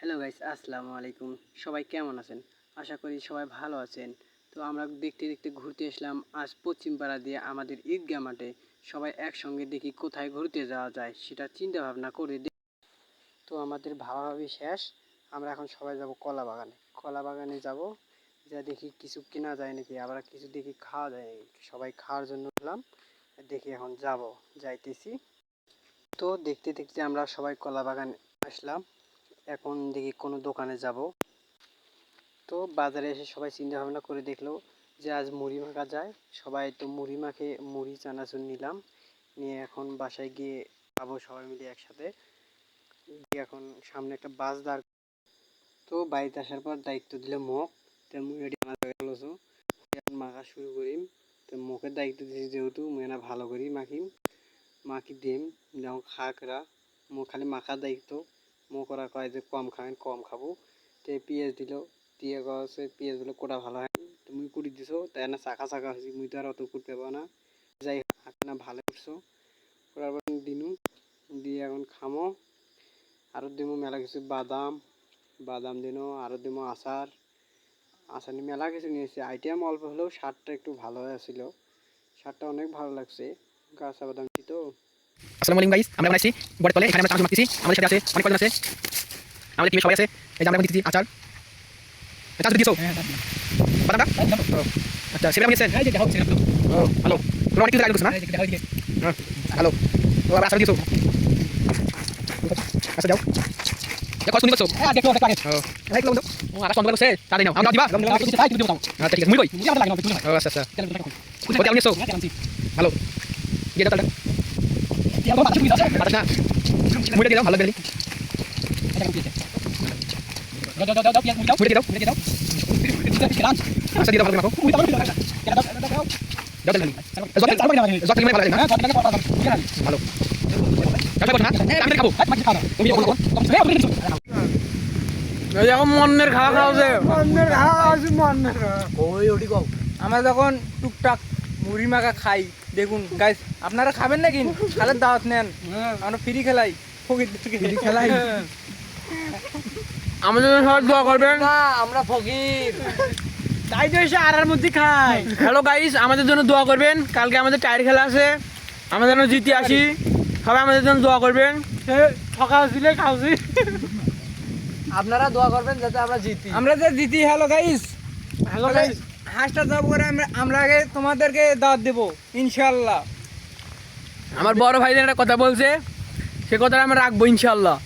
Hello guys, আসসালামু আলাইকুম। সবাই কেমন আছেন? আশা করি সবাই ভালো আছেন। তো আমরা দেখতে দেখতে ঘুরতে আসলাম আজ পশ্চিমপাড়া দিয়ে আমাদের ঈদগাহ মাঠে। সবাই একসঙ্গে দেখি কোথায় ঘুরতে যাওয়া যায় সেটা চিন্তা ভাবনা করে তো আমাদের ভাবাভাবি শেষ। আমরা এখন সবাই যাব কলা বাগানে। কলা বাগানে যাব, যা দেখি কিছু কেনা যায় নাকি, আবার কিছু দেখি খাওয়া যায় নাকি। সবাই খাওয়ার জন্য উঠলাম, দেখি এখন যাইতেছি। তো দেখতে দেখতে আমরা সবাই কলা বাগানে আসলাম। এখন দেখি কোনো দোকানে যাব। তো বাজারে এসে সবাই চিন্তা ভাবনা করে দেখলো যে আজ মুড়ি মাখা যায়। সবাই তো মুড়ি মাখে মুড়ি চানাচুর নিলাম, নিয়ে এখন বাসায় গিয়ে খাবো সবাই মিলে একসাথে। গিয়ে এখন সামনে একটা বাস দাঁড়। তো বাড়িতে আসার পর দায়িত্ব দিলে মুখ, তো মুড়ি মাখা গেল, এখন মাখা শুরু করিম। তো মুখের দায়িত্ব দিয়েছি যেহেতু মেয়েরা ভালো করি মাখি দিম, যেমন খাকরা মুখ খালি মাখার দায়িত্ব। মুখ ওরা কয় যে কম খাবেন, কম খাবো। তো পেঁয়াজ দিল, দিয়ে গেছে পেঁয়াজগুলো কোটা ভালো হয়। তুমি কুড়ি দিছো তাই না, চাকা চাকা হয়েছি, মুই তো আর অত করতে পারবো না। যাই হোক না, ভালো করছো। করার পর দিনু দিয়ে এখন খামো। আরও দিমো মেলা কিছু বাদাম বাদাম দিনও, আরও দিমো আচার নিয়ে মেলা কিছু নিয়েছি। আইটেম অল্প হলেও স্বাদটা একটু ভালো হয়েছিল, স্বাদটা অনেক ভালো লাগছে। কাঁচা বাদাম তো। আসসালামু আলাইকুম গাইস, আমরা এখন আসছি বড় তলে। এখানে আমরা চানাচুর মাখতেছি। আমাদের সাথে আছে অনেক কজন আছে, আমাদের টিমে সবাই আছে। এই যে আমরা এখন দিতেছি আচার। চানাচুর দিয়েছো? বাদামটা? আচ্ছা, সেটা নিয়েছেন? ভালো, তোমরা অনেক কিছু আয়োজন করছো না? ভালো, তো আবার আচার দিয়েছো? আচ্ছা যাও, কত শুনি করছো? দেখো অনেক লাগে। ও আর সন্ধ্যা করছে, তাই নাও আমরা দিবা। আচ্ছা ঠিক আছে, মুই কই? আচ্ছা আচ্ছা, কোথায় নিয়েছো? ভালো, দিয়ে দাও তাহলে। মুড়ে দিলাম, ভালো করে আচ্ছা দিয়ে দাও, ভালো মনের খাওয়া খাওয়া আমরা যখন টুকটাক মুড়ি মাখা খাই, দেখুন গাইস আপনারা খাবেন নাকি? খালের দাওয়াত নেন, আমরা ফ্রি খেলাই, ফ্রি খেলাই। আমাদের জন্য সবাই দোয়া করবেন। না আমরা ফকির, তাই তো এসে আড়ার মধ্যে খাই। হ্যালো গাইস, আমাদের জন্য দোয়া করবেন। কালকে আমাদের টায়ার খেলা আছে, আমরা যেন জিতে আসি। সবাই আমাদের জন্য দোয়া করবেন। সকাল দিলে খাওছি। আপনারা দোয়া করবেন যাতে আমরা জিতি, আমরা যে জিতি। হ্যালো গাইস, হ্যালো গাইস, হাঁসটা দাও করে আমরা আগে তোমাদেরকে দাওয়াত দেবো ইনশাআল্লাহ। আমার বড় ভাইদের একটা কথা বলছে, সে কথাটা আমরা রাখবো ইনশাআল্লাহ।